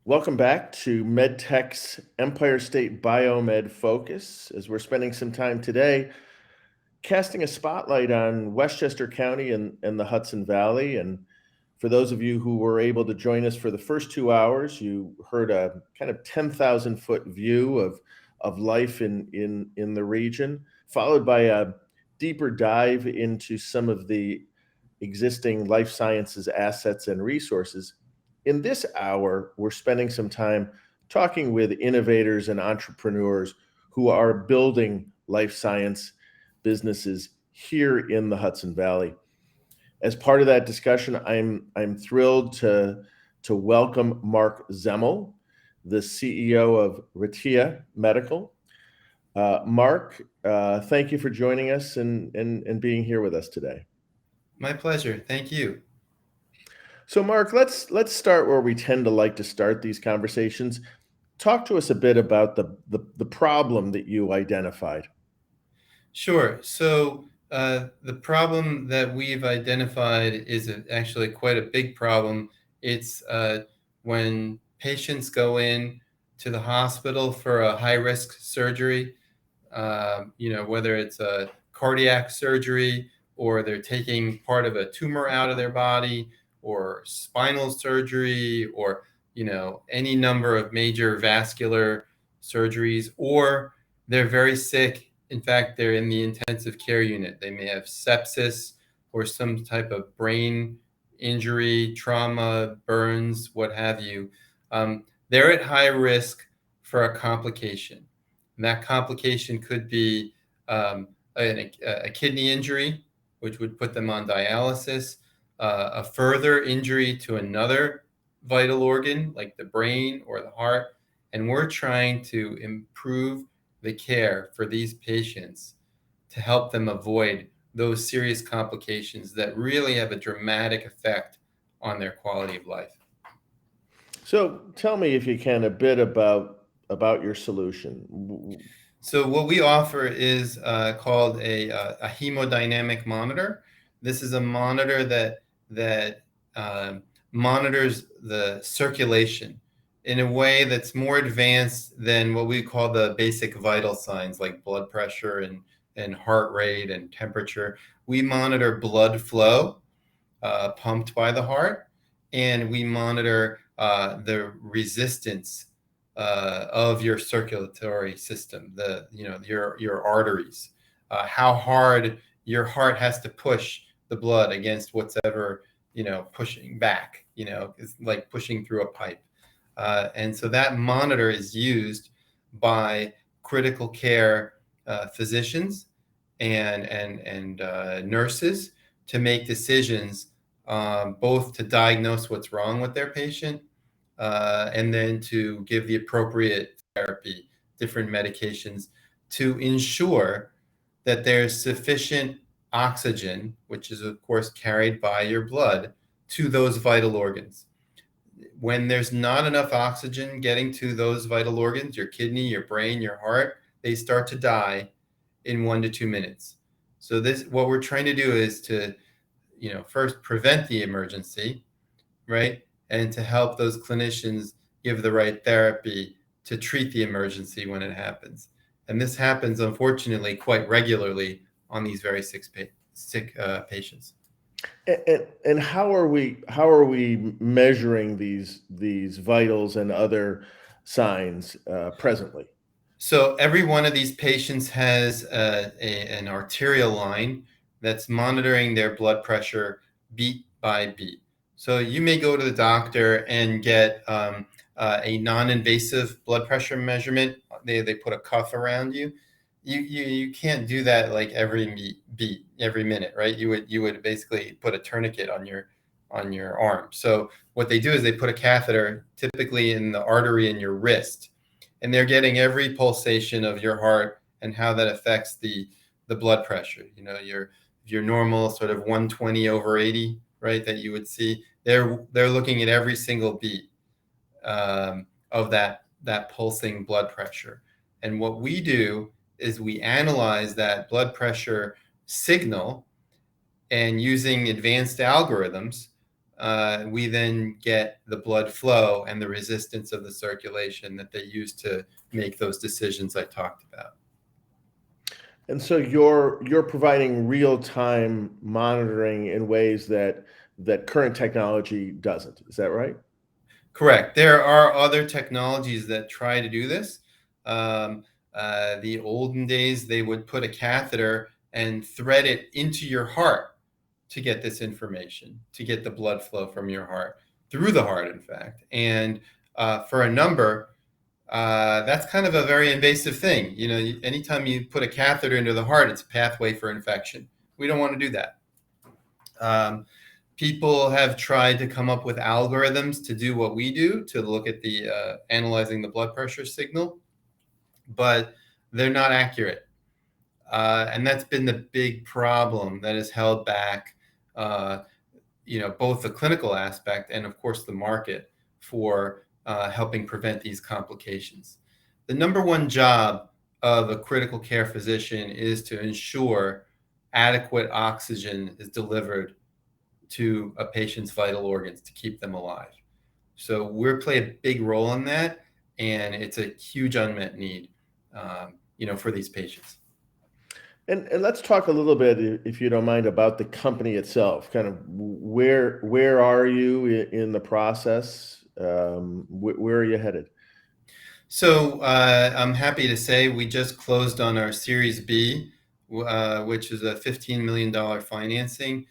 Welcome back to MedTech's Empire State Biomed Focus, as we're spending some time today casting a spotlight on Westchester County and the Hudson Valley. And for those of you who were able to join us for the first 2 hours, you heard a kind of 10,000-foot view of life in the region, followed by a deeper dive into some of the existing life sciences assets and resources. In this hour, we're spending some time talking with innovators and entrepreneurs who are building life science businesses here in the Hudson Valley. As part of that discussion, I'm thrilled to welcome Mark Zemmel, the CEO of Retia Medical. Mark, thank you for joining us and being here with us today. My pleasure. Thank you. So, Mark, let's start where we tend to like to start these conversations. Talk to us a bit about the problem that you identified. Sure. So the problem that we've identified is actually quite a big problem. It's when patients go in to the hospital for a high-risk surgery, whether it's a cardiac surgery or they're taking part of a tumor out of their body or spinal surgery or, any number of major vascular surgeries, or they're very sick. In fact, they're in the intensive care unit. They may have sepsis or some type of brain injury, trauma, burns, what have you. They're at high risk for a complication. And that complication could be a kidney injury, which would put them on dialysis, a further injury to another vital organ like the brain or the heart. And we're trying to improve the care for these patients to help them avoid those serious complications that really have a dramatic effect on their quality of life. So, tell me, if you can, a bit about your solution. So what we offer is called a hemodynamic monitor. This is a monitor that monitors the circulation in a way that's more advanced than what we call the basic vital signs like blood pressure and heart rate and temperature. We monitor blood flow pumped by the heart, and we monitor the resistance of your circulatory system, your arteries, how hard your heart has to push the blood against whatever pushing back. It's like pushing through a pipe. And so that monitor is used by critical care physicians and nurses to make decisions, both to diagnose what's wrong with their patient and then to give the appropriate therapy, different medications, to ensure that there's sufficient oxygen, which is of course carried by your blood, to those vital organs. When there's not enough oxygen getting to those vital organs, your kidney, your brain, your heart, they start to die in 1 to 2 minutes. So what we're trying to do is to, first prevent the emergency, right? And to help those clinicians give the right therapy to treat the emergency when it happens. And this happens, unfortunately, quite regularly on these very sick patients. And how are we measuring these vitals and other signs presently? So every one of these patients has an arterial line that's monitoring their blood pressure beat by beat. So you may go to the doctor and get a non-invasive blood pressure measurement. They put a cuff around you. You can't do that like every beat, every minute, right? You would basically put a tourniquet on your arm. So what they do is they put a catheter, typically in the artery in your wrist, and they're getting every pulsation of your heart and how that affects the blood pressure. Your normal sort of 120/80, right, that you would see. They're looking at every single beat of that pulsing blood pressure. And what we do is we analyze that blood pressure signal, and using advanced algorithms, we then get the blood flow and the resistance of the circulation that they use to make those decisions I talked about. And so you're providing real-time monitoring in ways that current technology doesn't. Is that right? Correct. There are other technologies that try to do this. The olden days, they would put a catheter and thread it into your heart to get this information, to get the blood flow from your heart, through the heart, in fact. And for a number, that's kind of a very invasive thing. You know, anytime you put a catheter into the heart, it's a pathway for infection. We don't want to do that. People have tried to come up with algorithms to do what we do, to look at the analyzing the blood pressure signal, but they're not accurate. And that's been the big problem that has held back, both the clinical aspect and, of course, the market for helping prevent these complications. The number one job of a critical care physician is to ensure adequate oxygen is delivered to a patient's vital organs to keep them alive. So we play a big role in that, and it's a huge unmet need, for these patients. And let's talk a little bit, if you don't mind, about the company itself. Kind of where are you in the process? Where are you headed? So I'm happy to say we just closed on our Series B, which is a $15 million financing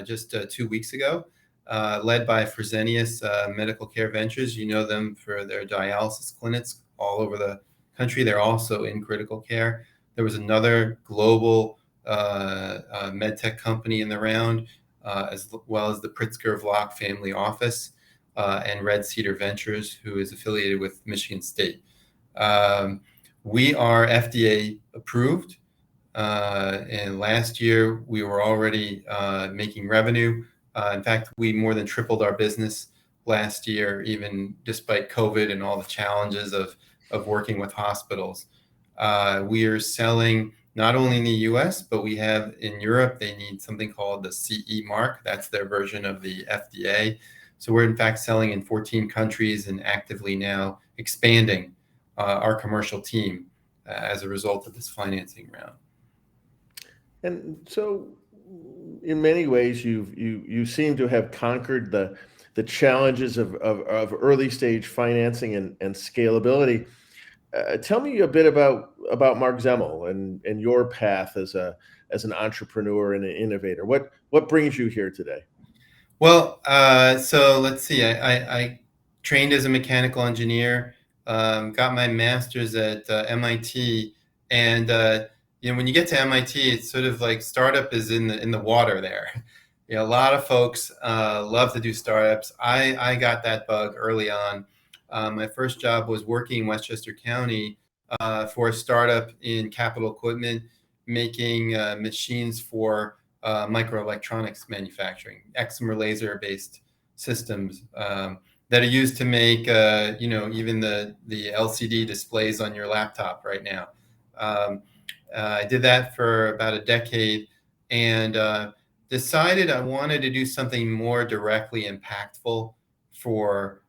just 2 weeks ago, led by Fresenius Medical Care Ventures. You know them for their dialysis clinics all over the country. They're also in critical care. There was another global med tech company in the round, as well as the Pritzker Vlock family office and Red Cedar Ventures, who is affiliated with Michigan State. We are FDA approved. And last year, we were already making revenue. In fact, we more than tripled our business last year, even despite COVID and all the challenges of working with hospitals. We are selling not only in the US, but we have in Europe, they need something called the CE mark. That's their version of the FDA. So we're in fact selling in 14 countries and actively now expanding our commercial team as a result of this financing round. And so, in many ways, you seem to have conquered the challenges of early stage financing and scalability. Tell me a bit about Mark Zemmel and your path as an entrepreneur and an innovator. What brings you here today? Well, so let's see. I trained as a mechanical engineer, got my master's at MIT, and when you get to MIT, it's sort of like startup is in the water there. A lot of folks love to do startups. I got that bug early on. My first job was working in Westchester County for a startup in capital equipment, making machines for microelectronics manufacturing, excimer laser-based systems that are used to make, even the LCD displays on your laptop right now. I did that for about a decade and decided I wanted to do something more directly impactful for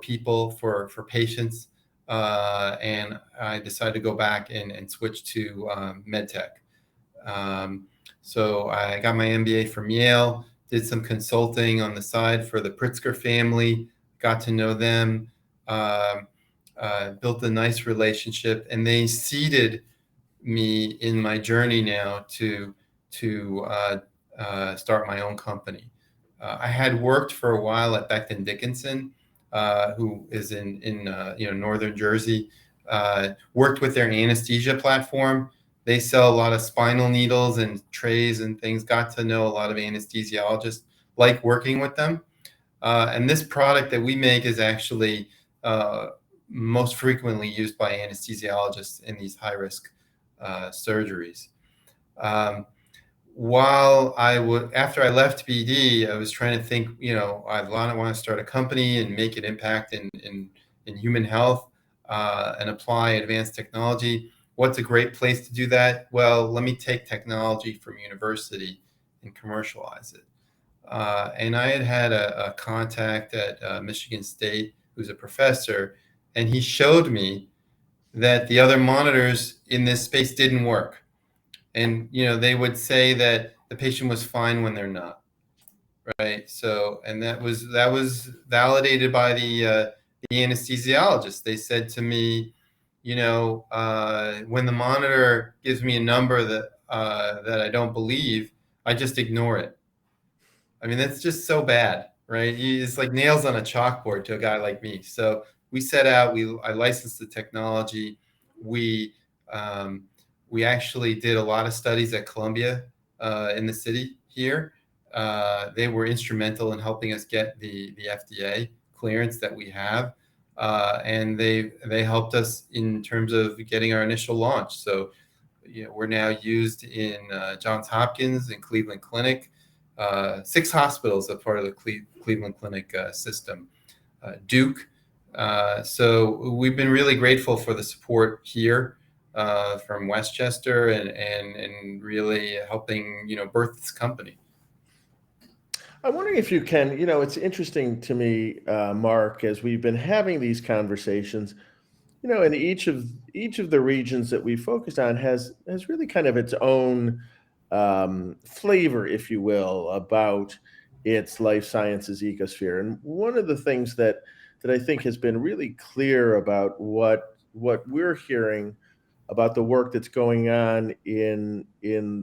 people, for patients, and I decided to go back and switch to medtech. So I got my MBA from Yale, did some consulting on the side for the Pritzker family, got to know them, built a nice relationship, and they seeded me in my journey now to start my own company. I had worked for a while at Becton Dickinson, who is in northern Jersey. Worked with their anesthesia platform. They sell a lot of spinal needles and trays and things. Got to know a lot of anesthesiologists, like working with them. And this product that we make is actually most frequently used by anesthesiologists in these high-risk surgeries. After I left BD, I was trying to think, I want to start a company and make an impact in human health and apply advanced technology. What's a great place to do that? Well, let me take technology from university and commercialize it. And I had a contact at Michigan State who's a professor, and he showed me that the other monitors in this space didn't work. And they would say that the patient was fine when they're not, right? So, and that was validated by the anesthesiologist. They said to me, when the monitor gives me a number that I don't believe, I just ignore it. I mean, that's just so bad, right? It's like nails on a chalkboard to a guy like me. So we set out. I licensed the technology. We um, we actually did a lot of studies at Columbia in the city here. They were instrumental in helping us get the FDA clearance that we have, and they helped us in terms of getting our initial launch. So we're now used in Johns Hopkins and Cleveland Clinic. 6 hospitals are part of the Cleveland Clinic system. Duke. So we've been really grateful for the support here from Westchester and really helping birth this company. I'm wondering if you can, it's interesting to me, Mark, as we've been having these conversations, and each of the regions that we focused on has really kind of its own flavor, if you will, about its life sciences ecosphere. And one of the things that I think has been really clear about what we're hearing about the work that's going on in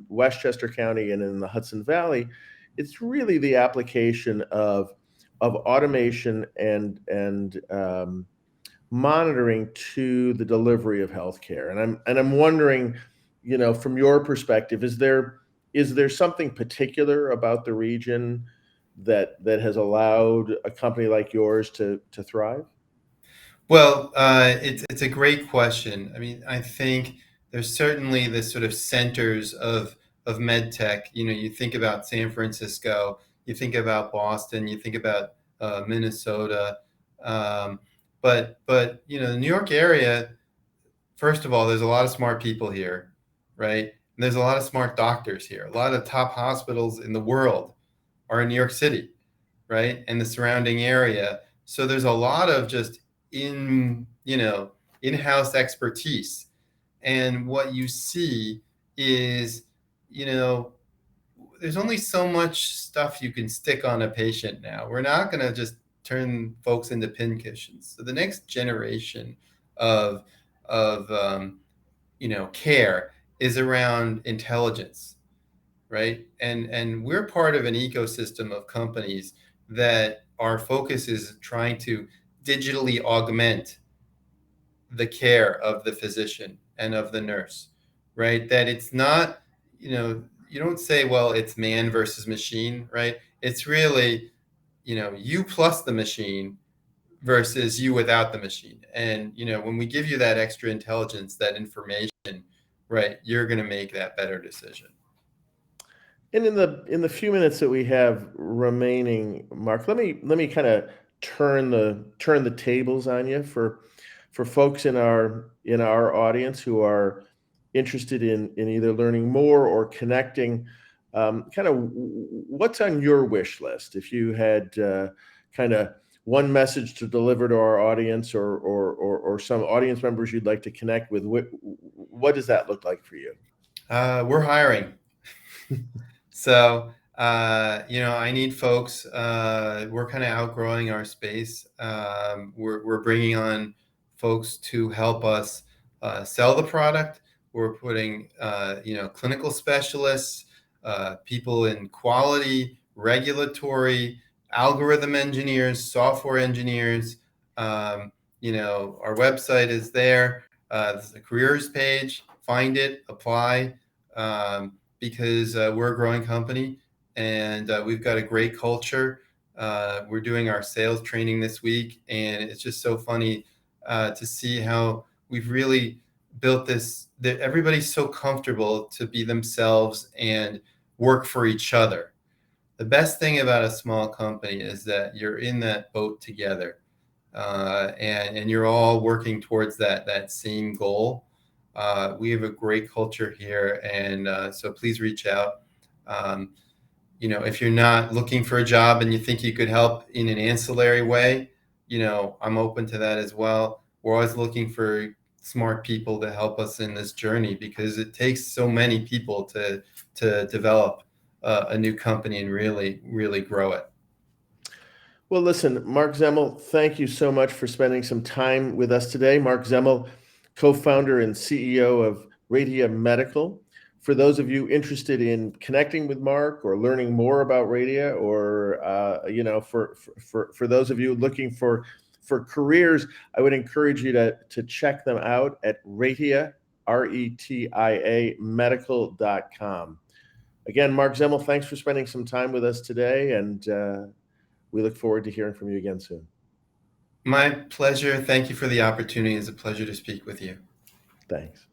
Westchester County and in the Hudson Valley, it's really the application of automation and monitoring to the delivery of healthcare. And I'm wondering, from your perspective, is there something particular about the region that has allowed a company like yours to thrive? Well, it's a great question. I mean, I think there's certainly the sort of centers of med tech. You think about San Francisco, you think about Boston, you think about Minnesota, um, but the New York area. First of all, there's a lot of smart people here, right? And there's a lot of smart doctors here. A lot of the top hospitals in the world are in New York City, right? And the surrounding area. So there's a lot of just in-house expertise. And what you see is, you know, there's only so much stuff you can stick on a patient now. We're not going to just turn folks into pincushions. So the next generation of care is around intelligence, right? And we're part of an ecosystem of companies that our focus is trying to digitally augment the care of the physician and of the nurse, right? That it's not, you don't say, well, it's man versus machine, right? It's really, you plus the machine versus you without the machine. And, when we give you that extra intelligence, that information, right, you're going to make that better decision. And in the few minutes that we have remaining, Mark, let me kind of turn the tables on you for folks in our audience who are interested in either learning more or connecting. Kind of what's on your wish list? If you had kind of one message to deliver to our audience, or some audience members you'd like to connect with, what does that look like for you? We're hiring. So, I need folks. We're kind of outgrowing our space. We're bringing on folks to help us sell the product. We're putting, clinical specialists, people in quality, regulatory, algorithm engineers, software engineers. Our website is there. There's a careers page. Find it, apply. Because we're a growing company and we've got a great culture. We're doing our sales training this week, and it's just so funny to see how we've really built this, that everybody's so comfortable to be themselves and work for each other. The best thing about a small company is that you're in that boat together, and you're all working towards that same goal. We have a great culture here, and so please reach out. Um, if you're not looking for a job and you think you could help in an ancillary way, I'm open to that as well. We're always looking for smart people to help us in this journey, because it takes so many people to develop a new company and really, really grow it. Well, listen, Mark Zemmel, thank you so much for spending some time with us today. Mark Zemmel, co-founder and CEO of Retia Medical. For those of you interested in connecting with Mark or learning more about Retia, or for those of you looking for careers, I would encourage you to check them out at Retia, Retia medical.com. Again, Mark Zemmel, thanks for spending some time with us today, and we look forward to hearing from you again soon. My pleasure. Thank you for the opportunity. It's a pleasure to speak with you. Thanks.